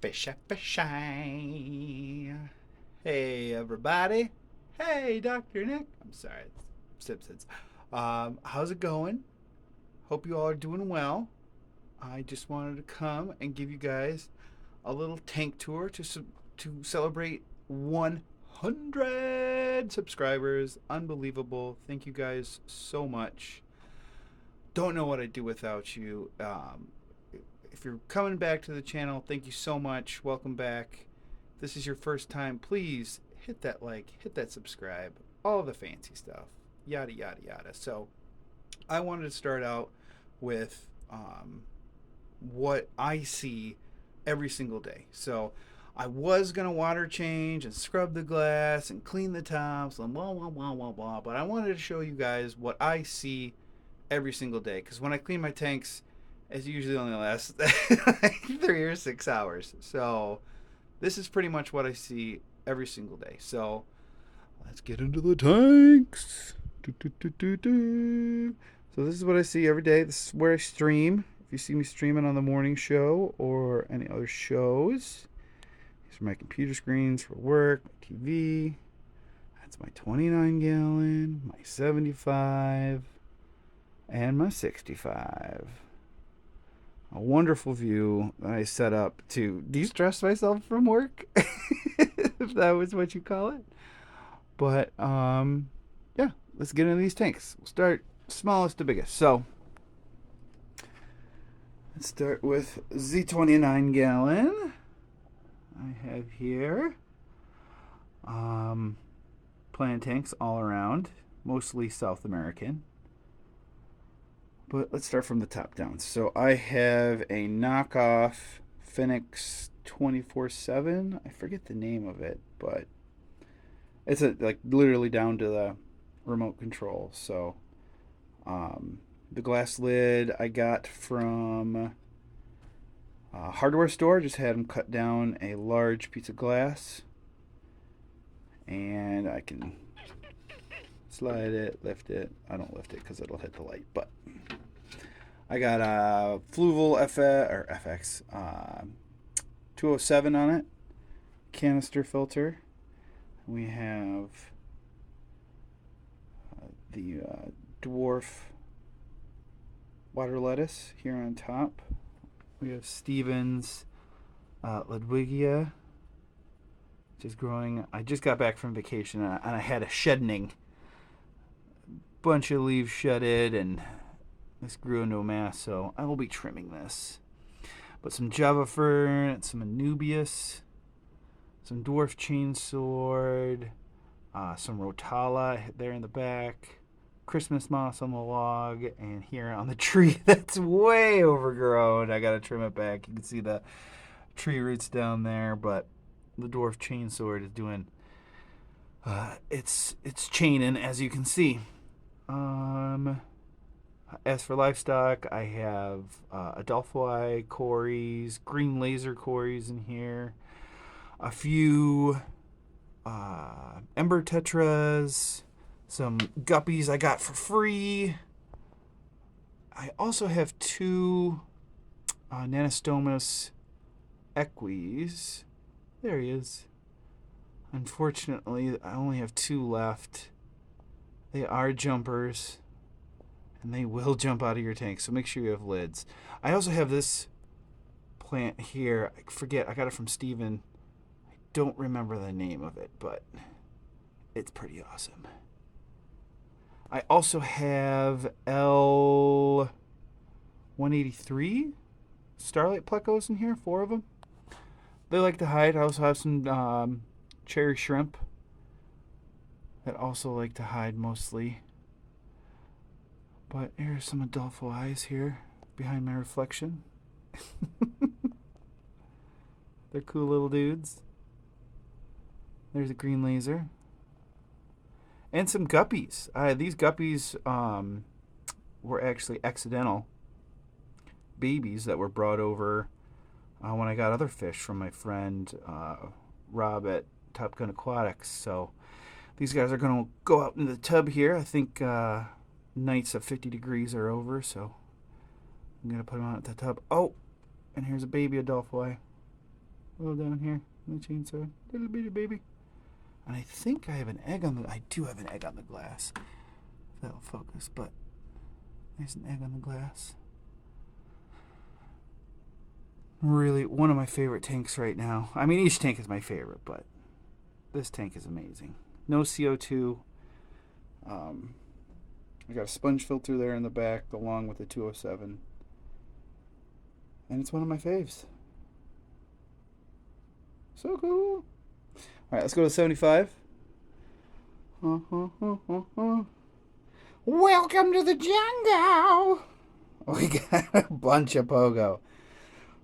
Fishy, fishy. Hey, everybody. Hey, Dr. Nick. I'm sorry, it's Simpsons. How's it going? Hope you all are doing well. I just wanted to come and give you guys a little tank tour to celebrate 100 subscribers. Unbelievable. Thank you guys so much. Don't know what I'd do without you. If you're coming back to the channel, thank you so much. Welcome back. If this is your first time, please hit that like, hit that subscribe, all the fancy stuff, yada, yada, yada. So, I wanted to start out with what I see every single day. So, I was going to water change and scrub the glass and clean the tops and blah, blah, blah, blah, blah. But I wanted to show you guys what I see every single day. Because when I clean my tanks, it usually only lasts like 3 or 6 hours. So this is pretty much what I see every single day. So let's get into the tanks. Do, do, do, do, do. So this is what I see every day. This is where I stream. If you see me streaming on the morning show or any other shows, these are my computer screens for work, my TV. That's my 29 gallon, my 75, and my 65. A wonderful view that I set up to de-stress myself from work, if that was what you call it. But yeah, let's get into these tanks. We'll start smallest to biggest. So let's start with Z29 gallon. I have here plant tanks all around, mostly South American. But let's start from the top down. So I have a knockoff Phoenix 24/7. I forget the name of it, but it's like literally down to the remote control. So the glass lid I got from a hardware store. Just had them cut down a large piece of glass, and I can slide it, lift it. I don't lift it because it'll hit the light, but I got a Fluval FX 207 on it, canister filter. We have the dwarf water lettuce here on top. We have Stevens Ludwigia, which is growing. I just got back from vacation and I had a shedding. Bunch of leaves shedded and this grew into a mass, so I will be trimming this. But some Java fern, some Anubias, some dwarf chainsword, some Rotala there in the back, Christmas moss on the log, and here on the tree that's way overgrown. I gotta trim it back. You can see the tree roots down there, but the dwarf chainsword is doing it's chaining, as you can see. As for livestock, I have Adelphoi Cories, green laser Cories in here, a few Ember Tetras, some guppies I got for free. I also have two Nanostomus equis. There he is. Unfortunately, I only have two left. They are jumpers, and they will jump out of your tank, so make sure you have lids. I also have this plant here. I forget. I got it from Steven. I don't remember the name of it, but it's pretty awesome. I also have L183 Starlight Plecos in here, 4 of them. They like to hide. I also have some cherry shrimp that also like to hide mostly. But here's some Adolfo eyes here behind my reflection. They're cool little dudes. There's a green laser. And some guppies. These guppies were actually accidental babies that were brought over when I got other fish from my friend Rob at Top Gun Aquatics. So these guys are going to go out in the tub here. I think nights of 50 degrees are over, so I'm going to put them out at the tub. Oh, and here's a baby Adolphoi. All down here on the chainsaw. Little bitty baby. And I think I have an egg on the... I do have an egg on the glass. If that'll focus, but there's an egg on the glass. Really, one of my favorite tanks right now. I mean, each tank is my favorite, but this tank is amazing. No CO2. I got a sponge filter there in the back along with the 207. And it's one of my faves. So cool. Alright, let's go to 75. Welcome to the jungle. We got a bunch of pogo.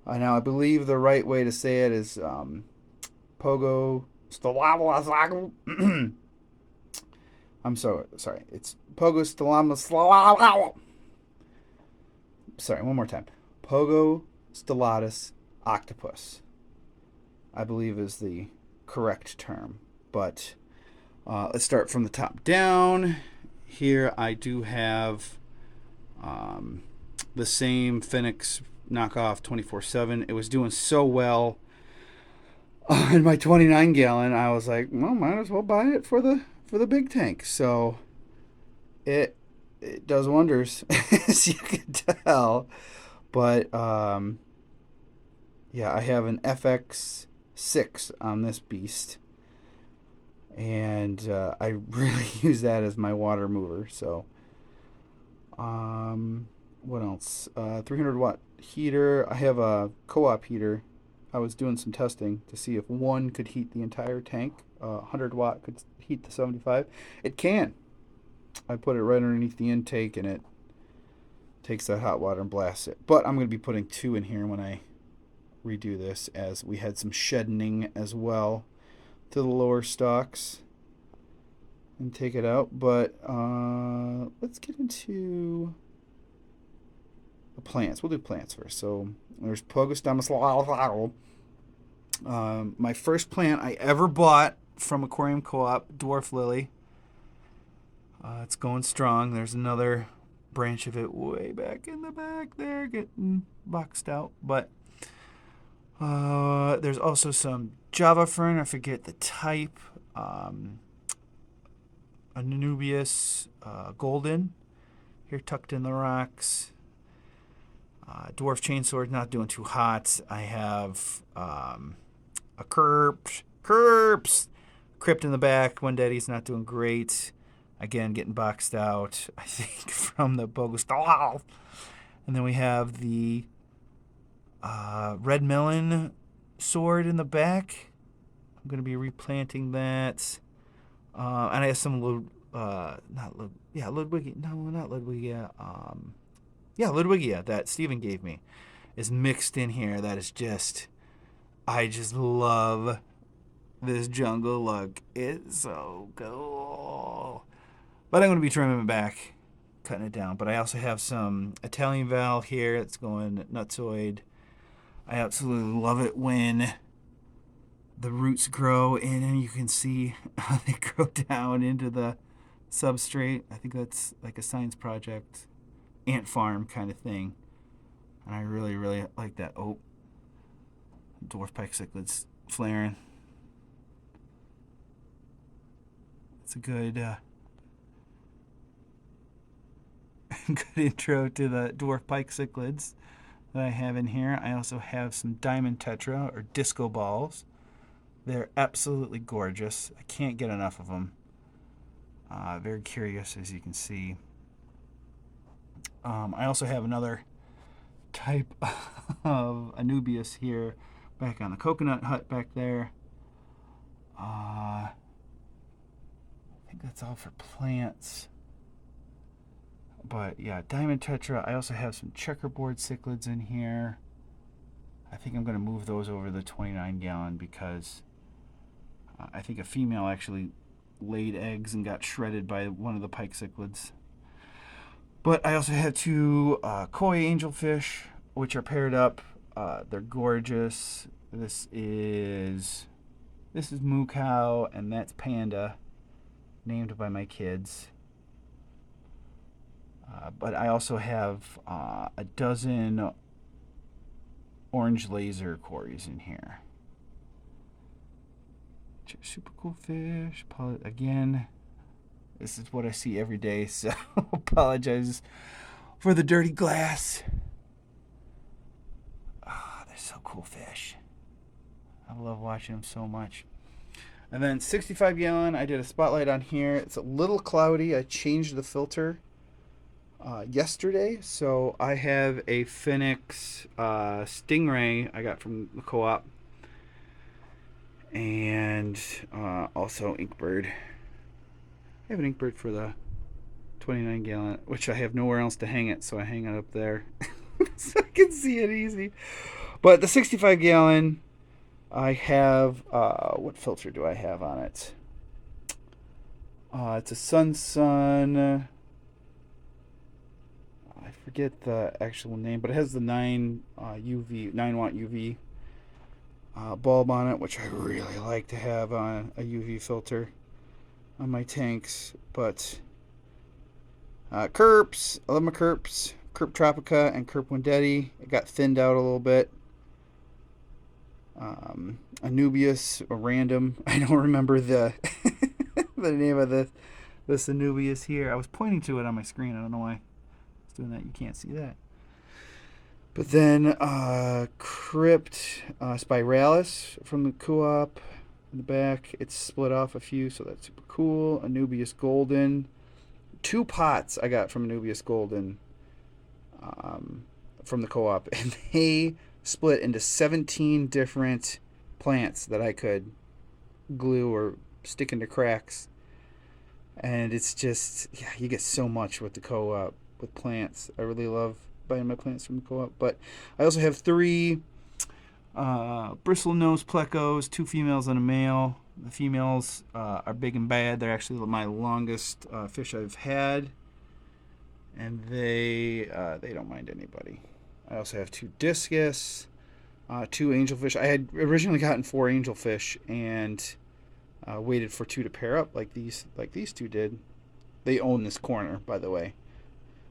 Now, I believe the right way to say it is pogo. I'm sorry. It's pogo stellatus. Sorry, one more time. Pogo stellatus octopus, I believe, is the correct term. But let's start from the top down. Here I do have the same Phoenix knockoff 24/7. It was doing so well in my 29 gallon. I was like, well, might as well buy it for the big tank. So it does wonders, as you can tell. But yeah, I have an FX6 on this beast, and I really use that as my water mover. So what else? 300 watt heater. I have a co-op heater. I was doing some testing to see if one could heat the entire tank. 100 watt could heat the 75. It can. I put it right underneath the intake, and it takes that hot water and blasts it. But I'm going to be putting 2 in here when I redo this, as we had some shedding as well to the lower stalks and take it out. But let's get into the plants. We'll do plants first. So there's Pogostamus. My first plant I ever bought from Aquarium Co-op, Dwarf Lily. It's going strong. There's another branch of it way back in the back there getting boxed out. But there's also some Java Fern. I forget the type. Anubias Golden here tucked in the rocks. Dwarf Chainsword, not doing too hot. I have a Crypt in the back. One Daddy's not doing great. Again, getting boxed out, I think, from the Bogostal. And then we have the Red Melon Sword in the back. I'm going to be replanting that. And I have some Ludwigia. No, not Ludwigia. Ludwigia that Steven gave me is mixed in here. That is just, I just love this jungle look. It's so cool. But I'm going to be trimming it back, cutting it down. But I also have some Italian Val here. It's going nutsoid. I absolutely love it when the roots grow in, and you can see how they grow down into the substrate. I think that's like a science project, ant farm kind of thing. And I really, really like that. Oh, dwarf pike cichlids flaring. It's a good good intro to the dwarf pike cichlids that I have in here. I also have some diamond tetra or disco balls. They're absolutely gorgeous. I can't get enough of them. Very curious, as you can see. I also have another type of Anubias here back on the coconut hut back there. I think that's all for plants. But yeah, diamond tetra. I also have some checkerboard cichlids in here. I think I'm going to move those over the 29 gallon because I think a female actually laid eggs and got shredded by one of the pike cichlids. But I also have 2 koi angelfish, which are paired up. They're gorgeous. This is Moo Cow, and that's Panda, named by my kids. But I also have a dozen orange laser cories in here. Super cool fish. Again, this is what I see every day, so apologize for the dirty glass. Ah, they're so cool fish. I love watching them so much. And then 65 gallon, I did a spotlight on here. It's a little cloudy. I changed the filter yesterday, so I have a Phoenix Stingray I got from the co-op, and also Inkbird. I have an Inkbird for the 29 gallon, which I have nowhere else to hang it, so I hang it up there so I can see it easy. But the 65 gallon, I have, what filter do I have on it? It's a Sun. I forget the actual name, but it has the 9 watt UV bulb on it, which I really like to have on a UV filter on my tanks. But Kerps, I love my Kerps, Kerp Tropica and Kerp Wendetti. It got thinned out a little bit. Anubias, a random. I don't remember the the name of this Anubias here. I was pointing to it on my screen. I don't know why I was doing that. You can't see that. But then Crypt Spiralis from the co-op in the back. It's split off a few, so that's super cool. Anubias Golden. 2 pots I got from Anubias Golden from the co-op, and they split into 17 different plants that I could glue or stick into cracks. And it's just, yeah, you get so much with the co-op with plants. I really love buying my plants from the co-op. But I also have 3 bristlenose plecos, 2 females and a male. The females are big and bad. They're actually my longest fish I've had, and they don't mind anybody. I also have 2 discus, 2 angelfish. I had originally gotten 4 angelfish and waited for 2 to pair up like these 2 did. They own this corner, by the way.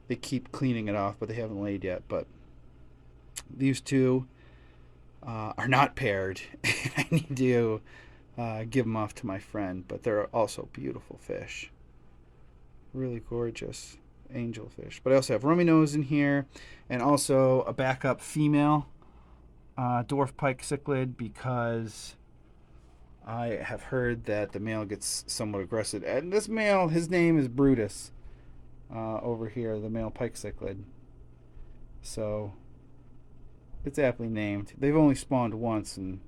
They keep cleaning it off, but they haven't laid yet. But these 2 are not paired. I need to give them off to my friend, but they're also beautiful fish. Really gorgeous angelfish. But I also have rummy nose in here, and also a backup female dwarf pike cichlid, because I have heard that the male gets somewhat aggressive. And this male, his name is Brutus over here, the male pike cichlid. So it's aptly named. They've only spawned once, and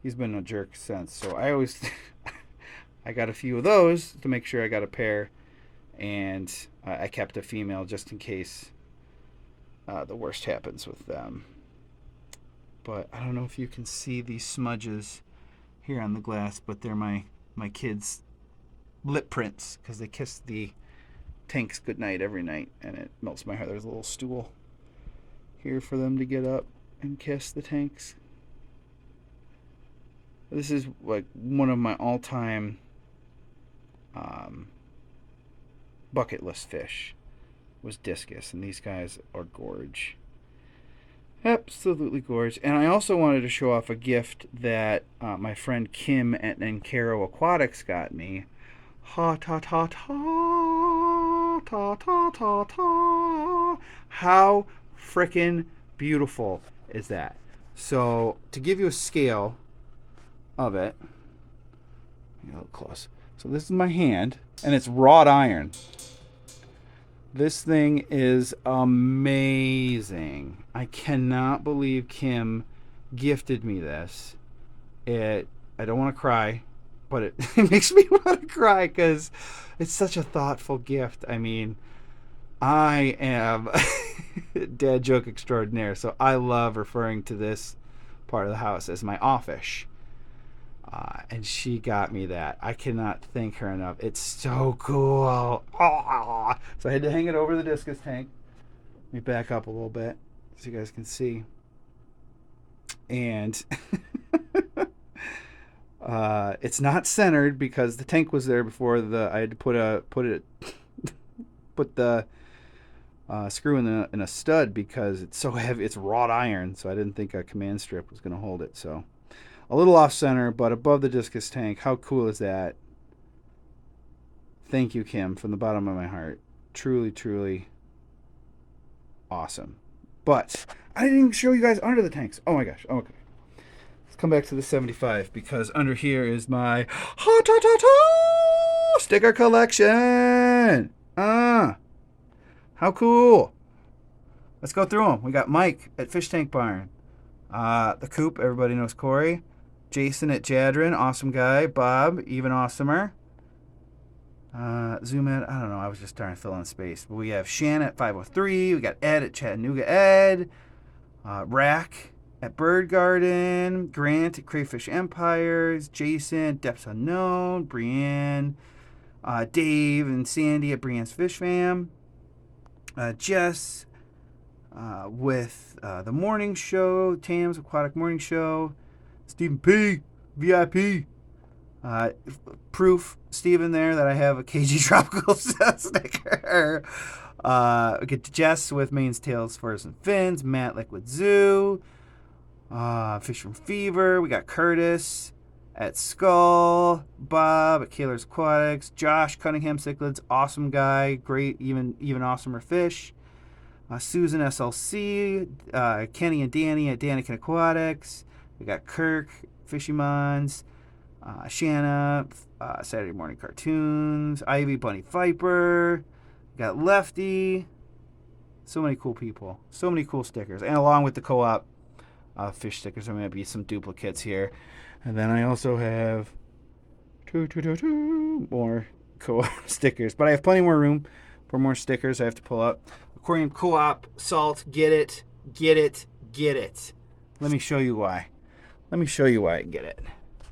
he's been a jerk since. So I always I got a few of those to make sure I got a pair, and I kept a female just in case the worst happens with them. But I don't know if you can see these smudges here on the glass, but they're my kids' lip prints, because they kiss the tanks goodnight every night, and it melts my heart. There's a little stool here for them to get up and kiss the tanks. This is like one of my all-time bucket list fish was discus, and these guys are gorge. Absolutely gorge. And I also wanted to show off a gift that my friend Kim at Nancaro Aquatics got me. Ha ta ta ta ta ta ta ta. How frickin' beautiful is that? So to give you a scale of it, a little close. So this is my hand, and it's wrought iron. This thing is amazing. I cannot believe Kim gifted me this. I don't want to cry, but it makes me want to cry because it's such a thoughtful gift. I mean, I am dad joke extraordinaire, so I love referring to this part of the house as my office. And she got me that. I cannot thank her enough. It's so cool. Oh. So I had to hang it over the discus tank. Let me back up a little bit so you guys can see. And it's not centered because the tank was there before I had to put the screw in a stud because it's so heavy. It's wrought iron, so I didn't think a command strip was going to hold it. So A little off center, but above the discus tank. How cool is that? Thank you, Kim, from the bottom of my heart. Truly, truly awesome. But I didn't even show you guys under the tanks. Oh my gosh. Oh, okay. Let's come back to the 75 because under here is my sticker collection. How cool. Let's go through them. We got Mike at Fish Tank Barn. The Coop, everybody knows Corey. Jason at Jadrin, awesome guy. Bob, even awesomer. Zoom in. I don't know. I was just trying to fill in space. But we have Shan at 503. We got Ed at Chattanooga Ed. Rack at Bird Garden. Grant at Crayfish Empires. Jason, Depths Unknown. Brienne. Dave and Sandy at Brienne's Fish Fam. Jess with the morning show. Tam's Aquatic Morning Show. Stephen P. VIP. Proof, Steven there, that I have a KG Tropical sticker. We get to Jess with Maine's Tails, Furs and Fins. Matt Liquid Zoo. Fish from Fever. We got Curtis at Skull. Bob at Kaler's Aquatics. Josh Cunningham Cichlids, awesome guy. Great, even awesomer fish. Susan SLC. Kenny and Danny at Danican Aquatics. We got Kirk, Fishymons. Shanna, Saturday Morning Cartoons, Ivy, Bunny Viper, got Lefty. So many cool people. So many cool stickers. And along with the co-op fish stickers, there might be some duplicates here. And then I also have two more co-op stickers. But I have plenty more room for more stickers I have to pull up. Aquarium Co-op Salt, get it, get it, get it. Let me show you why. Let me show you why I get it.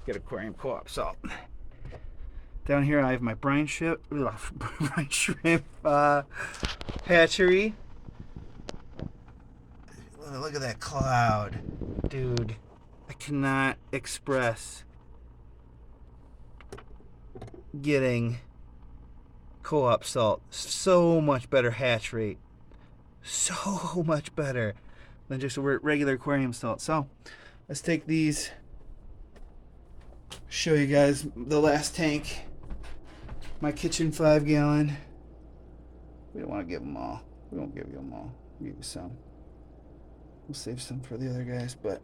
Get Aquarium Co-op Salt. Down here I have my brine shrimp hatchery. Look at that cloud. Dude, I cannot express getting co-op salt. So much better hatch rate. So much better than just regular aquarium salt. So let's take these, show you guys the last tank, my kitchen 5-gallon. We don't want to give them all. We won't give you them all. We'll give you some. We'll save some for the other guys, but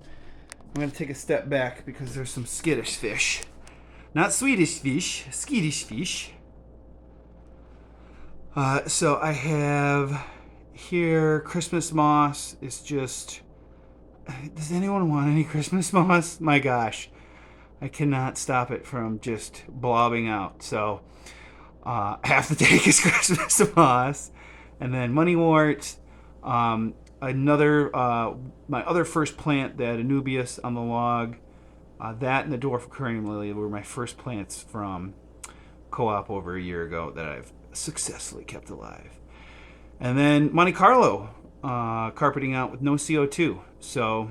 I'm going to take a step back because there's some skittish fish. Not Swedish fish, skittish fish. So I have here Christmas moss. It's just, does anyone want any Christmas moss? My gosh, I cannot stop it from just blobbing out. So half the tank is Christmas moss, and then moneywort. Another my other first plant, that Anubias on the log, that and the dwarf aquarium lily were my first plants from co-op over a year ago that I've successfully kept alive. And then Monte Carlo carpeting out with no CO2. So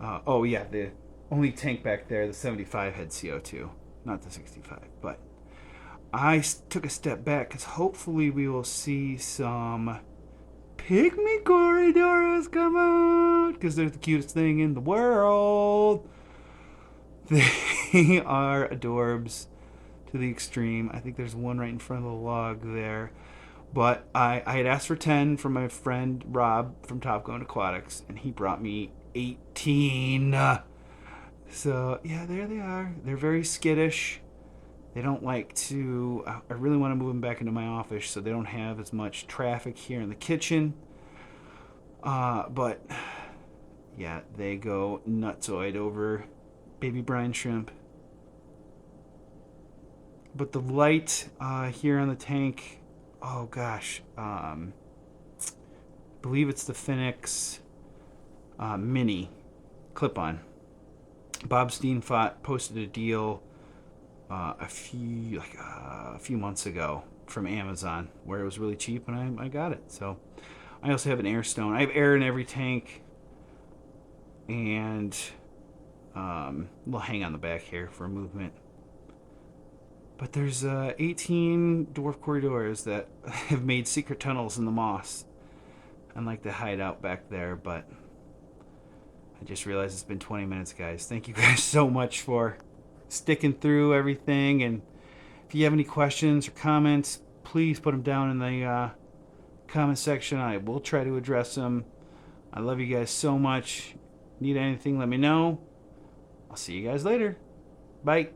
oh yeah, the only tank back there, the 75, had CO2, not the 65. But I took a step back because hopefully we will see some pygmy Corydoras come out, because they're the cutest thing in the world. They are adorbs to the extreme. I think there's one right in front of the log there. But I had asked for 10 from my friend Rob from Top Gun Aquatics, and he brought me 18. So yeah, there they are. They're very skittish. They don't like to, I really want to move them back into my office so they don't have as much traffic here in the kitchen. But yeah, they go nutsoid over baby brine shrimp. But the light here on the tank, oh gosh, believe it's the Phoenix Mini clip-on. Bob Steenfot posted a deal a few months ago from Amazon where it was really cheap, and I got it. So I also have an air stone. I have air in every tank, and we'll hang on the back here for movement. But there's 18 dwarf Corydoras that have made secret tunnels in the moss and like to hide out back there. But I just realized it's been 20 minutes, guys. Thank you guys so much for sticking through everything. And if you have any questions or comments, please put them down in the comment section. I will try to address them. I love you guys so much. Need anything, let me know. I'll see you guys later. Bye.